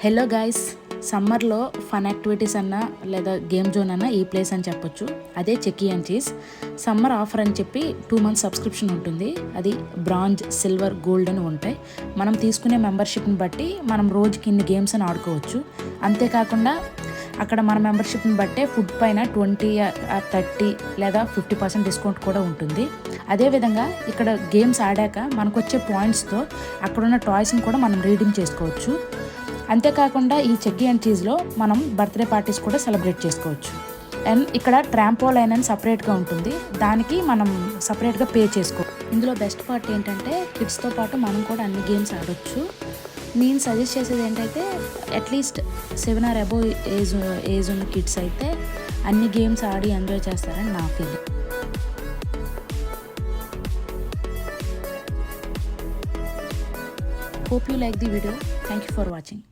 Hello guys, సమ్మర్లో fun activities అన్నా లేదా గేమ్ జోన్ అన్నా ఈ ప్లేస్ అని చెప్పొచ్చు. అదే chikki and cheese summer offer అని చెప్పి 2 months సబ్స్క్రిప్షన్ ఉంటుంది. అది బ్రాంజ్, సిల్వర్, గోల్డ్ అని ఉంటాయి. మనం తీసుకునే మెంబర్షిప్ని బట్టి మనం రోజుకి ఇన్ని గేమ్స్ అని ఆడుకోవచ్చు. అంతేకాకుండా అక్కడ మన మెంబర్షిప్ని బట్టే ఫుడ్ పైన 20, 30 లేదా 50% డిస్కౌంట్ కూడా ఉంటుంది. అదేవిధంగా ఇక్కడ గేమ్స్ ఆడాక మనకు వచ్చే పాయింట్స్తో అక్కడున్న టాయ్స్ని కూడా మనం రీడీమ్ చేసుకోవచ్చు. అంతేకాకుండా ఈ చెక్కీ అండ్ చీజ్లో మనం బర్త్డే పార్టీస్ కూడా సెలబ్రేట్ చేసుకోవచ్చు. అండ్ ఇక్కడ ట్రాంపోలైన్ అని సపరేట్గా ఉంటుంది, దానికి మనం సపరేట్గా పే చేసుకోవచ్చు. ఇందులో బెస్ట్ పార్ట్ ఏంటంటే కిడ్స్తో పాటు మనం కూడా అన్ని గేమ్స్ ఆడొచ్చు. నేను సజెస్ట్ చేసేది ఏంటంటే అట్లీస్ట్ 7 or above ఏజ్ ఉన్న కిడ్స్ అయితే అన్ని గేమ్స్ ఆడి ఎంజాయ్ చేస్తారని నా feeling. Hope you like the video. Thank you for watching.